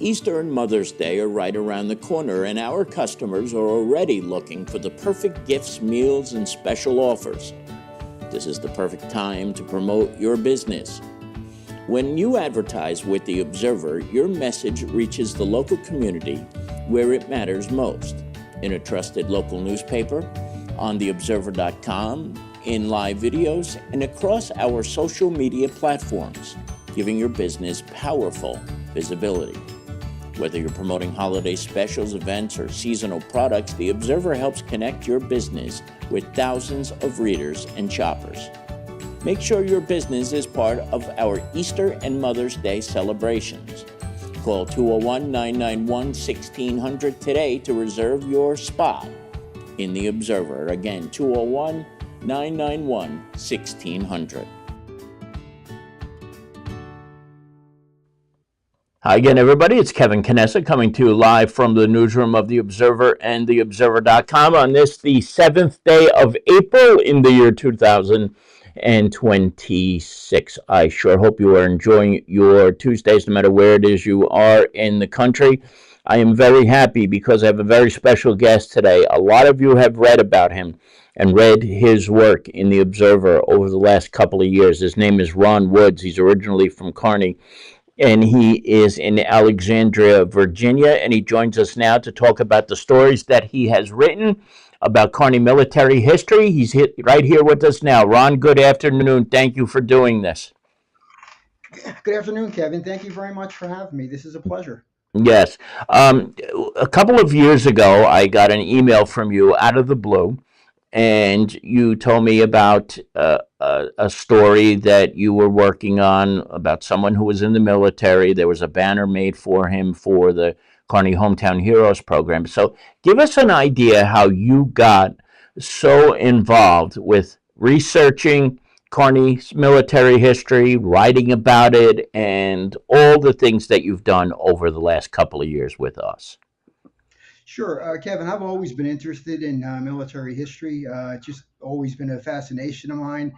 Easter and Mother's Day are right around the corner, and our customers are already looking for the perfect gifts, meals, and special offers. This is the perfect time to promote your business. When you advertise with The Observer, your message reaches the local community where it matters most. In a trusted local newspaper, on theobserver.com, in live videos, and across our social media platforms, giving your business powerful visibility. Whether you're promoting holiday specials, events, or seasonal products, The Observer helps connect your business with thousands of readers and shoppers. Make sure your business is part of our Easter and Mother's Day celebrations. Call 201-991-1600 today to reserve your spot in The Observer. Again, 201-991-1600. Hi again, everybody. It's Kevin Knessa coming to you live from the newsroom of The Observer and theobserver.com on this, the 7th day of April in the year 2026. I sure hope you are enjoying your Tuesdays, no matter where it is you are in the country. I am very happy because I have a very special guest today. A lot of you have read about him and read his work in The Observer over the last couple of years. His name is Ron Woods. He's originally from Kearny, and he is in Alexandria, Virginia, and he joins us now to talk about the stories that he has written about Kearny military history. He's right here with us now. Ron, good afternoon. Thank you for doing this. Good afternoon, Kevin. Thank you very much for having me. This is a pleasure. Yes. A couple of years ago, I got an email from you out of the blue, and you told me about a story that you were working on about someone who was in the military. There was a banner made for him for the Kearny Hometown Heroes program. So give us an idea how you got so involved with researching Kearny's military history, writing about it, and all the things that you've done over the last couple of years with us. Sure, Kevin, I've always been interested in military history. It's just always been a fascination of mine.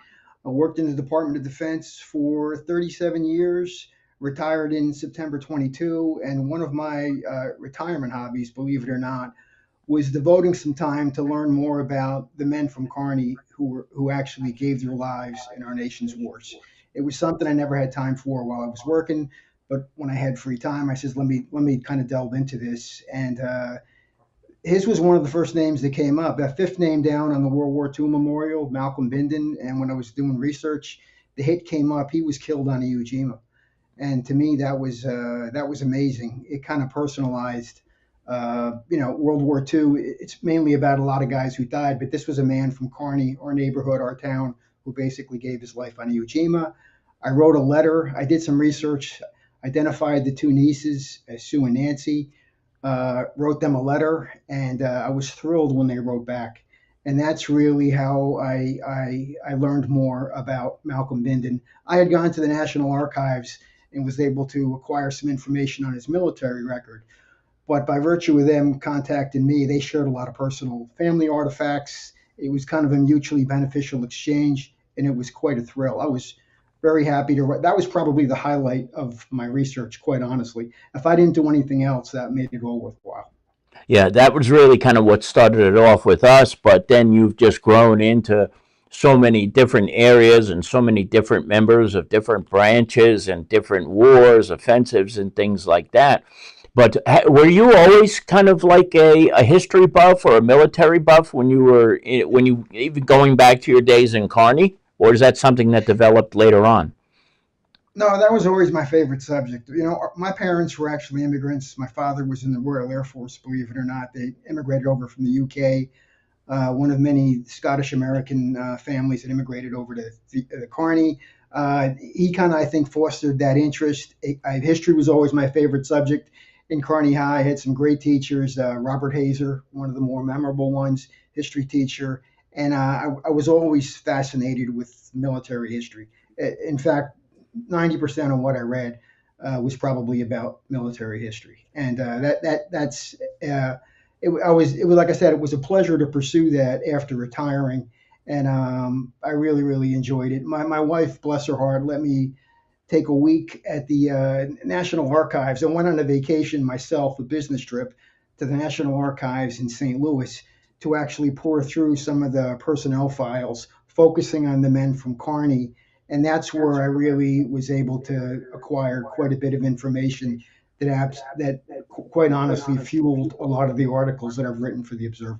I worked in the Department of Defense for 37 years, retired in September 22, and one of my retirement hobbies, believe it or not, was devoting some time to learn more about the men from Kearny who actually gave their lives in our nation's wars. It was something I never had time for while I was working, but when I had free time, I said, let me kind of delve into this. And his was one of the first names that came up. That fifth name down on the World War II memorial, Malcolm Bindon. And when I was doing research, the hit came up. He was killed on Iwo Jima, and to me that was amazing. It kind of personalized, World War II. It's mainly about a lot of guys who died, but this was a man from Kearny, our neighborhood, our town, who basically gave his life on Iwo Jima. I wrote a letter. I did some research, identified the two nieces, Sue and Nancy. Wrote them a letter, and I was thrilled when they wrote back. And that's really how I learned more about Malcolm Bindon. I had gone to the National Archives and was able to acquire some information on his military record. But by virtue of them contacting me, they shared a lot of personal family artifacts. It was kind of a mutually beneficial exchange, and it was quite a thrill. I was very happy to write. That was probably the highlight of my research, quite honestly. If I didn't do anything else, that made it all worthwhile. Yeah, that was really kind of what started it off with us, but then you've just grown into so many different areas and so many different members of different branches and different wars, offensives, and things like that. But were you always kind of like a history buff or a military buff when you even going back to your days in Kearny? Or is that something that developed later on? No, that was always my favorite subject. My parents were actually immigrants. My father was in the Royal Air Force, believe it or not. They immigrated over from the UK, one of many Scottish American families that immigrated over to the Kearny. He kind of, I think, fostered that interest. History was always my favorite subject. In Kearny High, I had some great teachers. Robert Hazer, one of the more memorable ones, history teacher. And I was always fascinated with military history. In fact, 90% of what I read was probably about military history. And it was like I said, it was a pleasure to pursue that after retiring. And I really, really enjoyed it. My wife, bless her heart, let me take a week at the National Archives. I went on a vacation myself, a business trip, to the National Archives in St. Louis to actually pour through some of the personnel files, focusing on the men from Kearny. And that's where I really was able to acquire quite a bit of information that quite honestly fueled a lot of the articles that I've written for the Observer.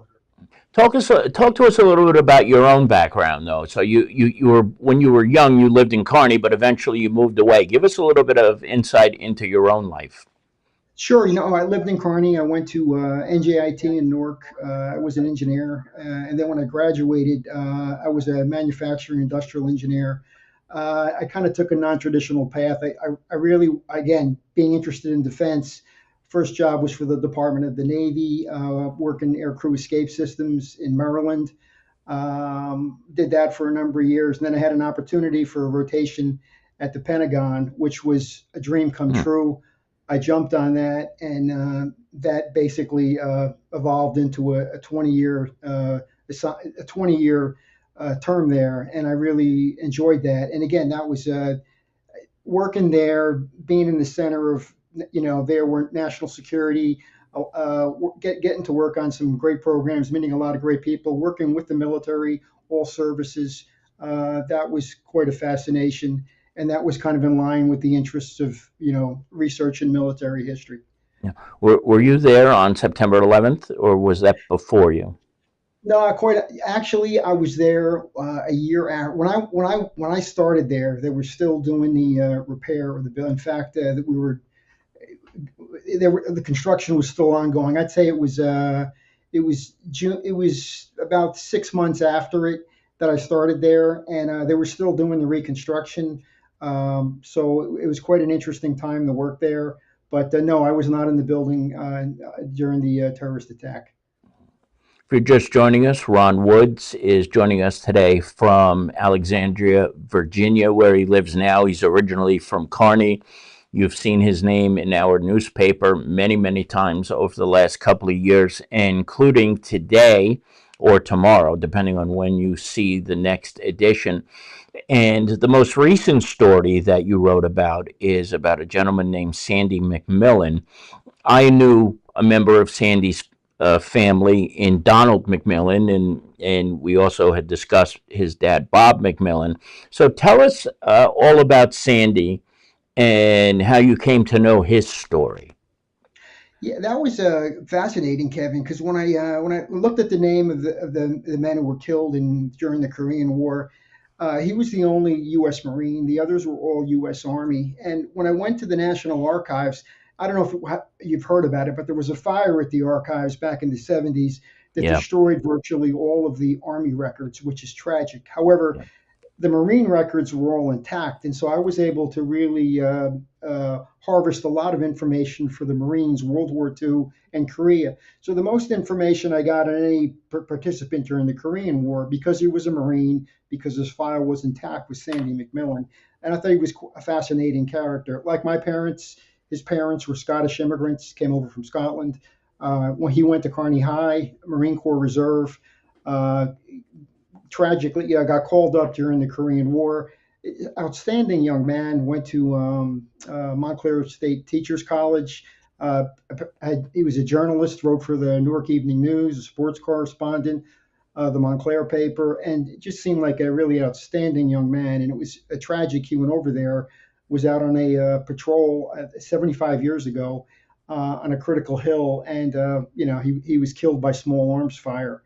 Talk to us a little bit about your own background, though. So you were when you were young, you lived in Kearny, but eventually you moved away. Give us a little bit of insight into your own life. Sure, I lived in Kearny. I went to NJIT in Newark. I was an engineer, and then when I graduated, I was a manufacturing industrial engineer. I kind of took a non-traditional path. I really, again, being interested in defense. First job was for the Department of the Navy, working air crew escape systems in Maryland. Did that for a number of years, and then I had an opportunity for a rotation at the Pentagon, which was a dream come Hmm. true. I jumped on that, and that basically evolved into a 20-year a 20-year term there, and I really enjoyed that. And again, that was working there, being in the center of there were national security, getting to work on some great programs, meeting a lot of great people, working with the military, all services. That was quite a fascination, and that was kind of in line with the interests of research in military history. Yeah. Were you there on September 11th, or was that before you? No, quite actually, I was there a year after when I started there. They were still doing the repair of the bill. In fact, that we were the construction was still ongoing. I'd say it was June. It was about 6 months after it that I started there, and they were still doing the reconstruction. So it was quite an interesting time to work there. But no, I was not in the building during the terrorist attack. If you're just joining us, Ron Woods is joining us today from Alexandria, Virginia, where he lives now. He's originally from Kearny. You've seen his name in our newspaper many, many times over the last couple of years, including today or tomorrow, depending on when you see the next edition. And the most recent story that you wrote about is about a gentleman named Sandy MacMillan. I knew a member of Sandy's family in Donald MacMillan, and we also had discussed his dad, Bob MacMillan. So tell us all about Sandy and how you came to know his story. Yeah, that was fascinating, Kevin. Because when I looked at the name of the men who were killed in during the Korean War, he was the only U.S. Marine. The others were all U.S. Army. And when I went to the National Archives, I don't know if you've heard about it, but there was a fire at the archives back in the 70s that Yeah, destroyed virtually all of the Army records, which is tragic. However, yeah, the Marine records were all intact, and so I was able to really harvest a lot of information for the Marines, World War II, and Korea. So the most information I got on any participant during the Korean War, because he was a Marine, because his file was intact, was Sandy MacMillan, and I thought he was a fascinating character. Like my parents, his parents were Scottish immigrants, came over from Scotland. When he went to Kearny High, Marine Corps Reserve. Uh, Tragically, got called up during the Korean War. Outstanding young man. Went to Montclair State Teachers College. He was a journalist. Wrote for the Newark Evening News, a sports correspondent, the Montclair paper, and it just seemed like a really outstanding young man. And it was a tragic. He went over there, was out on a patrol 75 years ago on a critical hill, and he was killed by small arms fire.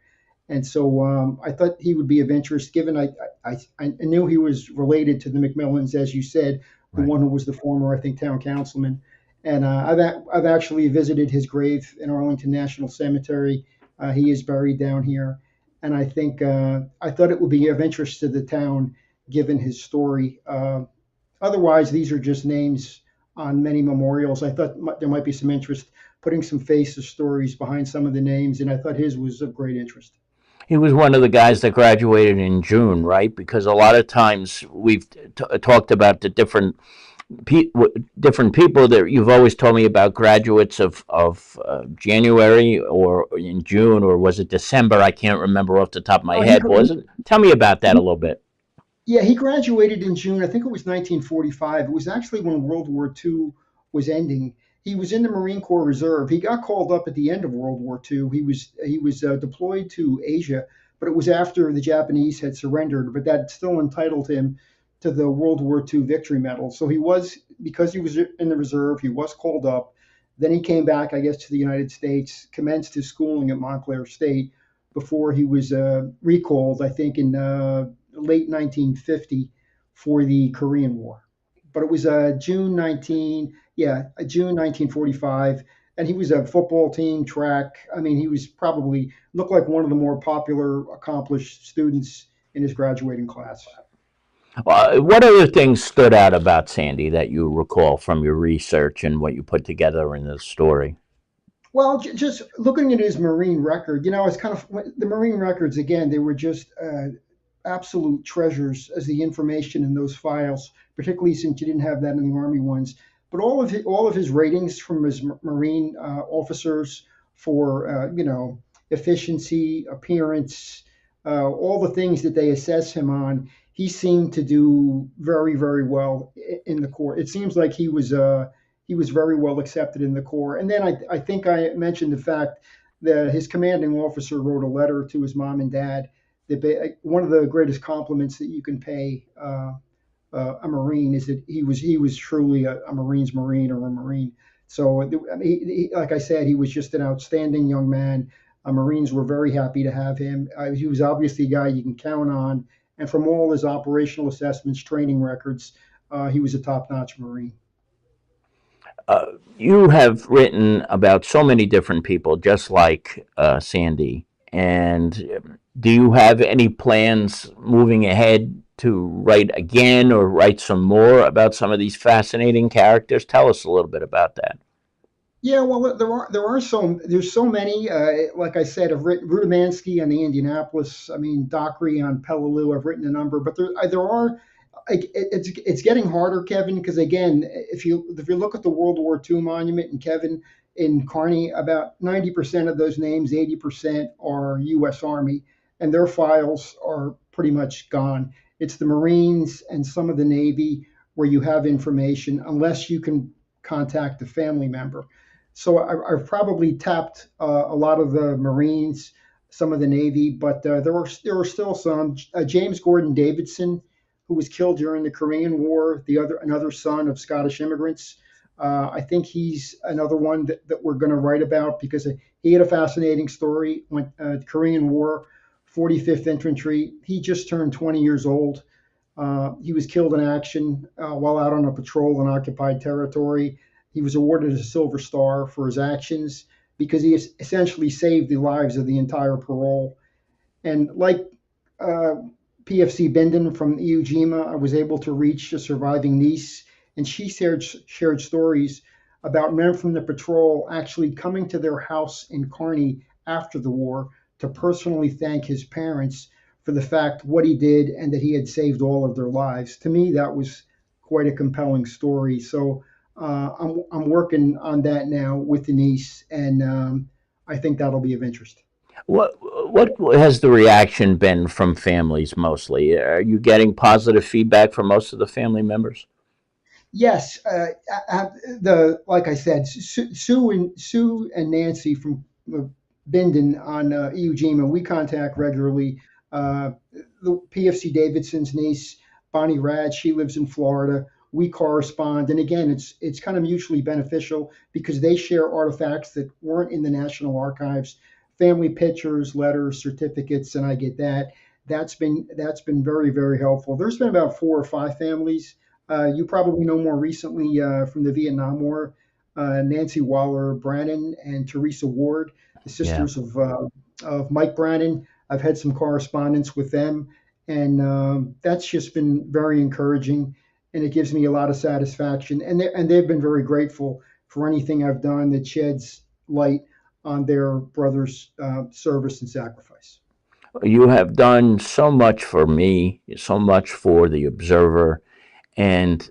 And so I thought he would be of interest, given I knew he was related to the MacMillans, as you said, the right. one who was the former, I think, town councilman. And I've actually visited his grave in Arlington National Cemetery. He is buried down here, and I think I thought it would be of interest to the town, given his story. Otherwise, these are just names on many memorials. I thought there might be some interest putting some faces, stories behind some of the names, and I thought his was of great interest. He was one of the guys that graduated in June, right? Because a lot of times we've talked about the different people that you've always told me about graduates of January or in June or was it December? I can't remember off the top of my Oh, head. Was it? Tell me about that a little bit. Yeah, he graduated in June. I think it was 1945. It was actually when World War II was ending. He was in the Marine Corps Reserve. He got called up at the end of World War II. He was deployed to Asia, but it was after the Japanese had surrendered. But that still entitled him to the World War II Victory Medal. So he was, because he was in the reserve, he was called up. Then he came back, I guess, to the United States, commenced his schooling at Montclair State before he was recalled, I think, in late 1950 for the Korean War. But it was June 1945, and he was a football team, track. I mean, he was probably looked like one of the more popular, accomplished students in his graduating class. What other things stood out about Sandy that you recall from your research and what you put together in the story? Well, just looking at his Marine record, it's kind of the Marine records again. They were just absolute treasures as the information in those files, particularly since you didn't have that in the Army ones. But all of his ratings from his Marine officers for efficiency, appearance, all the things that they assess him on, he seemed to do very very well in the Corps. It seems like he was very well accepted in the Corps. And then I think I mentioned the fact that his commanding officer wrote a letter to his mom and dad. One of the greatest compliments that you can pay a Marine is that he was truly a Marine's Marine or a Marine. So, I mean, like I said, he was just an outstanding young man. Marines were very happy to have him. He was obviously a guy you can count on. And from all his operational assessments, training records, he was a top-notch Marine. You have written about so many different people, just like Sandy. And do you have any plans moving ahead to write again or write some more about some of these fascinating characters? Tell us a little bit about that. Yeah, well, there's so many. Like I said, I've written Rudamansky on the Indianapolis. I mean, Dockery on Peleliu. I've written a number, but there are. It's getting harder, Kevin, because again, if you look at the World War II monument, and Kevin, in Kearny, about 90% of those names, 80% are U.S. Army, and their files are pretty much gone. It's the Marines and some of the Navy where you have information, unless you can contact a family member. So I've probably tapped a lot of the Marines, some of the Navy, but there are still some. James Gordon Davidson, who was killed during the Korean War, another son of Scottish immigrants. I think he's another one that we're going to write about because he had a fascinating story. Went Korean War, 45th Infantry. He just turned 20 years old. He was killed in action while out on a patrol in occupied territory. He was awarded a Silver Star for his actions because he essentially saved the lives of the entire parole. And like uh, PFC Bindon from Iwo Jima, I was able to reach a surviving niece, and she shared stories about men from the patrol actually coming to their house in Kearny after the war to personally thank his parents for the fact what he did and that he had saved all of their lives. To me, that was quite a compelling story. So I'm working on that now with Denise, and I think that'll be of interest. What has the reaction been from families mostly? Are you getting positive feedback from most of the family members? Yes, the like I said, Sue and Nancy from Bindon on Iwo Jima, we contact regularly. Uh, the PFC Davidson's niece, Bonnie Rad, she lives in Florida. We correspond, and again, it's kind of mutually beneficial because they share artifacts that weren't in the National Archives, family pictures, letters, certificates, and I get that. That's been very very helpful. There's been about four or five families. You probably know more recently from the Vietnam War, Nancy Waller Brannon and Teresa Ward, the Yeah. sisters of Mike Brannon. I've had some correspondence with them, and that's just been very encouraging, and it gives me a lot of satisfaction. And they've been very grateful for anything I've done that sheds light on their brother's service and sacrifice. You have done so much for me, so much for the observer, and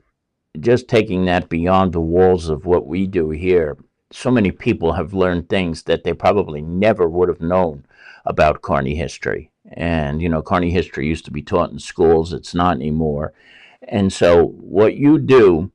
just taking that beyond the walls of what we do here. So many people have learned things that they probably never would have known. about Kearny history. And, Kearny history used to be taught in schools. It's not anymore. And so what you do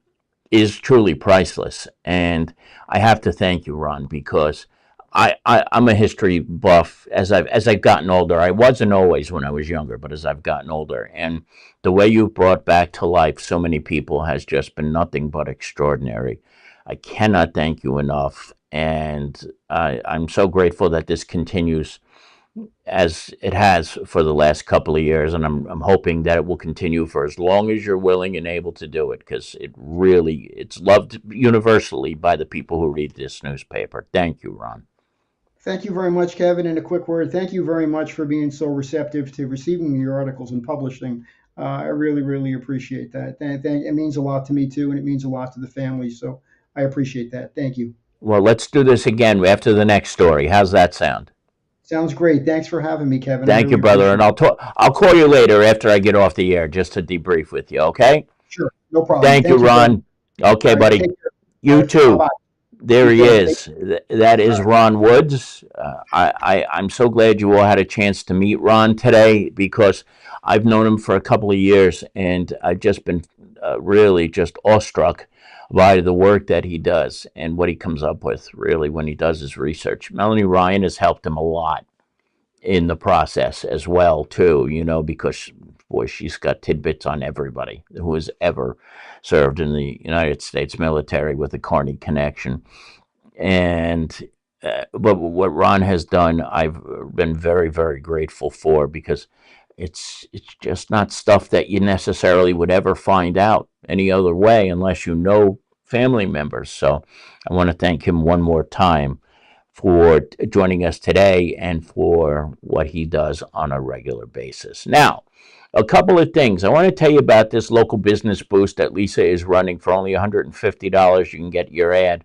is truly priceless. And I have to thank you, Ron, because I'm a history buff as I've gotten older. I wasn't always when I was younger, but as I've gotten older. And the way you've brought back to life so many people has just been nothing but extraordinary. I cannot thank you enough. And I'm so grateful that this continues as it has for the last couple of years, and I'm hoping that it will continue for as long as you're willing and able to do it, because it's loved universally by the people who read this newspaper. Thank you, Ron. Thank you very much, Kevin. And a quick word, thank you very much for being so receptive to receiving your articles and publishing. I really, really appreciate that. It means a lot to me too, and it means a lot to the family. So I appreciate that. Thank you. Well, let's do this again after the next story. How's that sound? Sounds great. Thanks for having me, Kevin. I Thank you, really brother, appreciate and it. I'll call you later after I get off the air just to debrief with you. Okay? Sure, no problem. Thank you, Thank you, Kevin. Ron. Okay, All right, buddy. take care. All You right, bye too. bye. There Be he safe. Take is. That care. is All right. Ron Woods. I'm so glad you all had a chance to meet Ron today, because I've known him for a couple of years, and I've just been really just awestruck by the work that he does and what he comes up with, really, when he does his research. Melanie Ryan has helped him a lot in the process as well, too, because, boy, she's got tidbits on everybody who has ever served in the United States military with a Kearny connection. And but what Ron has done, I've been very, very grateful for, because it's just not stuff that you necessarily would ever find out any other way unless you know family members. So I want to thank him one more time for joining us today and for what he does on a regular basis. Now, a couple of things. I want to tell you about this local business boost that Lisa is running for only $150. You can get your ad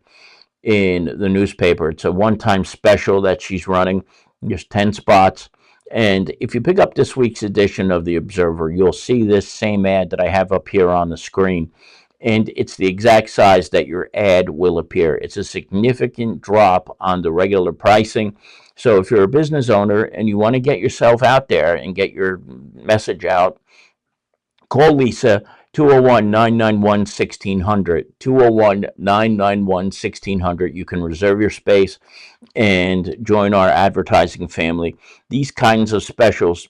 in the newspaper. It's a one-time special that she's running, just 10 spots. And if you pick up this week's edition of the Observer, you'll see this same ad that I have up here on the screen. And it's the exact size that your ad will appear. It's a significant drop on the regular pricing. So if you're a business owner and you want to get yourself out there and get your message out, call Lisa, 201-991-1600. 201-991-1600. You can reserve your space and join our advertising family. These kinds of specials,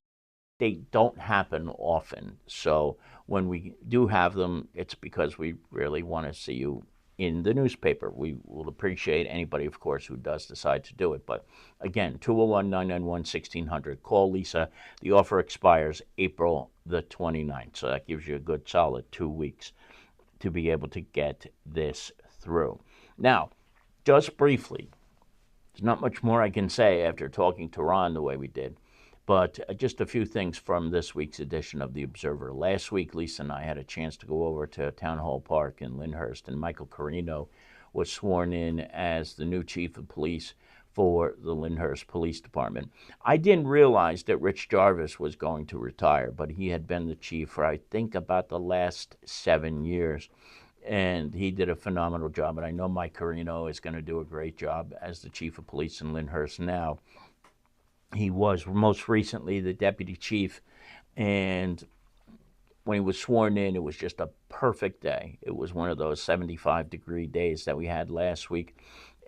they don't happen often. So when we do have them, it's because we really want to see you in the newspaper. We will appreciate anybody, of course, who does decide to do it. But again, 201-991-1600. Call Lisa. The offer expires April the 29th. So that gives you a good solid 2 weeks to be able to get this through. Now, just briefly, there's not much more I can say after talking to Ron the way we did. But just a few things from this week's edition of The Observer. Last week, Lisa and I had a chance to go over to Town Hall Park in Lyndhurst, and Michael Carino was sworn in as the new chief of police for the Lyndhurst Police Department. I didn't realize that Rich Jarvis was going to retire, but he had been the chief for, I think, about the last 7 years. And he did a phenomenal job, and I know Mike Carino is going to do a great job as the chief of police in Lyndhurst now. He was most recently the deputy chief, and when he was sworn in, it was just a perfect day. It was one of those 75-degree days that we had last week.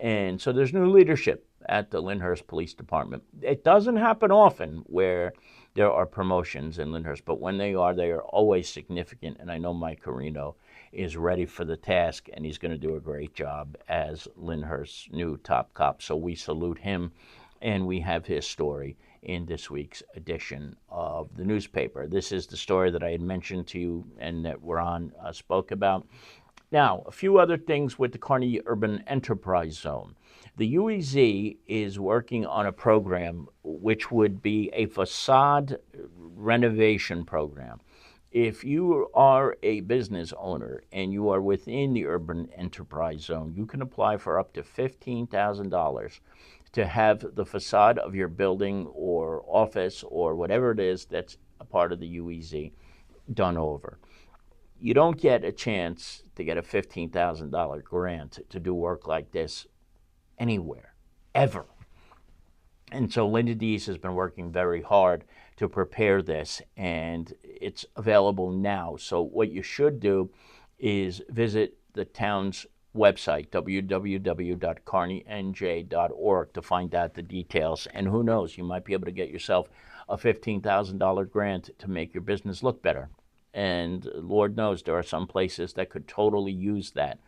And so there's new leadership at the Lyndhurst Police Department. It doesn't happen often where there are promotions in Lyndhurst, but when they are always significant. And I know Mike Carino is ready for the task, and he's going to do a great job as Lyndhurst's new top cop. So we salute him, and we have his story in this week's edition of the newspaper. This is the story that I had mentioned to you and that Ron spoke about. Now, a few other things with the Kearny Urban Enterprise Zone. The UEZ is working on a program which would be a facade renovation program. If you are a business owner and you are within the Urban Enterprise Zone, you can apply for up to $15,000 to have the facade of your building or office or whatever it is that's a part of the UEZ done over. You don't get a chance to get a $15,000 grant to do work like this anywhere, ever. And so Linda Dees has been working very hard to prepare this, and it's available now. So what you should do is visit the town's website, www.kearnynj.org, to find out the details. And who knows, you might be able to get yourself a $15,000 grant to make your business look better. And Lord knows there are some places that could totally use that.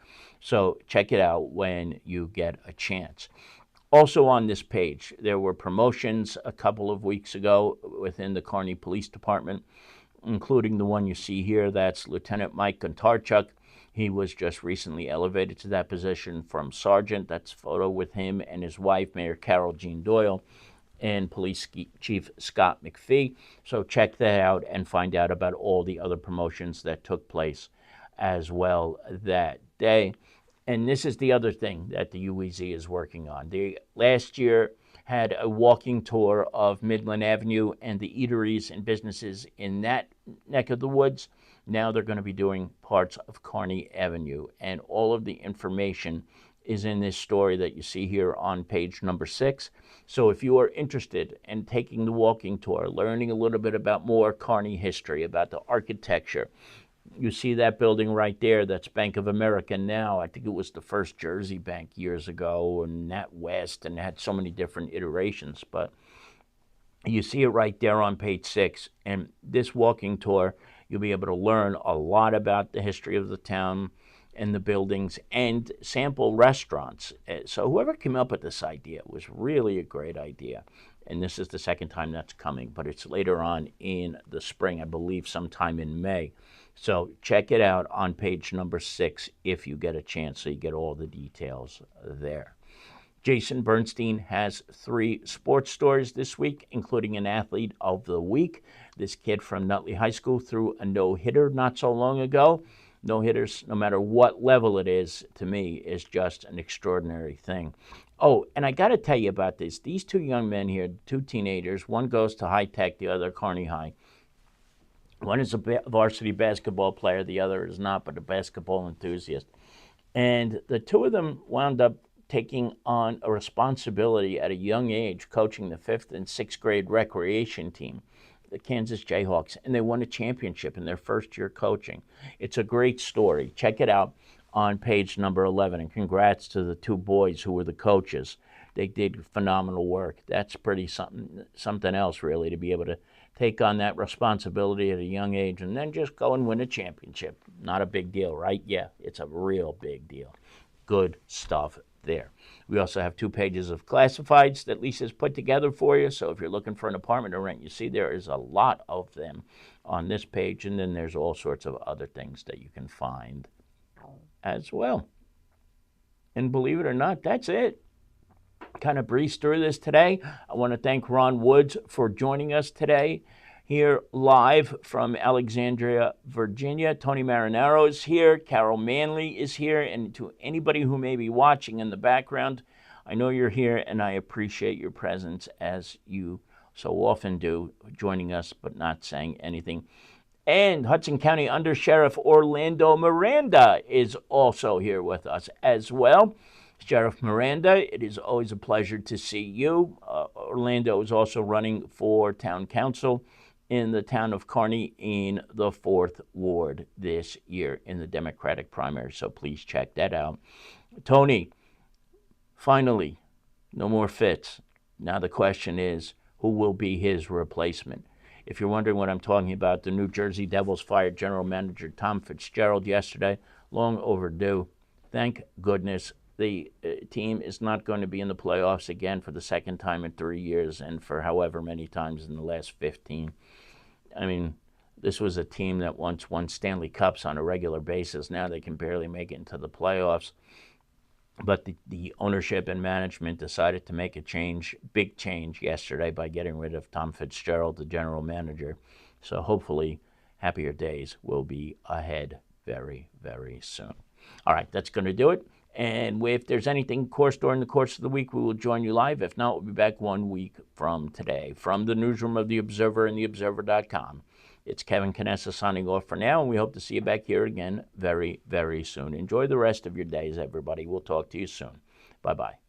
So check it out when you get a chance. Also on this page, there were promotions a couple of weeks ago within the Kearny Police Department, including the one you see here. That's Lieutenant Mike Gontarchuk. He was just recently elevated to that position from sergeant. That's a photo with him and his wife, Mayor Carol Jean Doyle, and Police Chief Scott McPhee. So check that out and find out about all the other promotions that took place as well that day. And this is the other thing that the UEZ is working on. They last year had a walking tour of Midland Avenue and the eateries and businesses in that neck of the woods. Now they're going to be doing parts of Kearny Avenue. And all of the information is in this story that you see here on page number 6. So if you are interested in taking the walking tour, learning a little bit about more Kearny history, about the architecture, you see that building right there. That's Bank of America now. I think it was the First Jersey Bank years ago, and NatWest, and had so many different iterations. But you see it right there on page 6. And this walking tour, you'll be able to learn a lot about the history of the town and the buildings and sample restaurants. So whoever came up with this idea was really a great idea. And this is the second time that's coming, but it's later on in the spring, I believe sometime in May. So check it out on page number 6 if you get a chance, so you get all the details there. Jason Bernstein has 3 sports stories this week, including an athlete of the week. This kid from Nutley High School threw a no-hitter not so long ago. No-hitters, no matter what level it is, to me, is just an extraordinary thing. Oh, and I got to tell you about this. These 2 young men here, 2 teenagers, one goes to High Tech, the other Kearny High. One is a varsity basketball player, the other is not, but a basketball enthusiast. And the 2 of them wound up taking on a responsibility at a young age, coaching the 5th and 6th grade recreation team, the Kansas Jayhawks, and they won a championship in their first year coaching. It's a great story. Check it out on page number 11, and congrats to the 2 boys who were the coaches. They did phenomenal work. That's pretty something else, really, to be able to take on that responsibility at a young age and then just go and win a championship. Not a big deal, right? Yeah, it's a real big deal. Good stuff there. We also have 2 pages of classifieds that Lisa's put together for you. So if you're looking for an apartment to rent, you see there is a lot of them on this page. And then there's all sorts of other things that you can find as well. And believe it or not, that's it. Kind of breezed through this today. I want to thank Ron Woods for joining us today here live from Alexandria, Virginia. Tony Marinaro is here. Carol Manley is here. And to anybody who may be watching in the background, I know you're here, and I appreciate your presence as you so often do, joining us but not saying anything. And Hudson County Under Sheriff Orlando Miranda is also here with us as well. Sheriff Miranda, it is always a pleasure to see you. Orlando is also running for town council in the town of Kearny in the 4th Ward this year in the Democratic primary, so please check that out. Tony, finally, no more Fitz. Now the question is, who will be his replacement? If you're wondering what I'm talking about, the New Jersey Devils fired General Manager Tom Fitzgerald yesterday. Long overdue. Thank goodness the team is not going to be in the playoffs again for the second time in 3 years and for however many times in the last 15. I mean, this was a team that once won Stanley Cups on a regular basis. Now they can barely make it into the playoffs. But the ownership and management decided to make a change, big change yesterday by getting rid of Tom Fitzgerald, the general manager. So hopefully happier days will be ahead very, very soon. All right, that's going to do it. And if there's anything, of course, during the course of the week, we will join you live. If not, we'll be back 1 week from today. From the newsroom of The Observer and TheObserver.com, it's Kevin Canessa signing off for now, and we hope to see you back here again very, very soon. Enjoy the rest of your days, everybody. We'll talk to you soon. Bye-bye.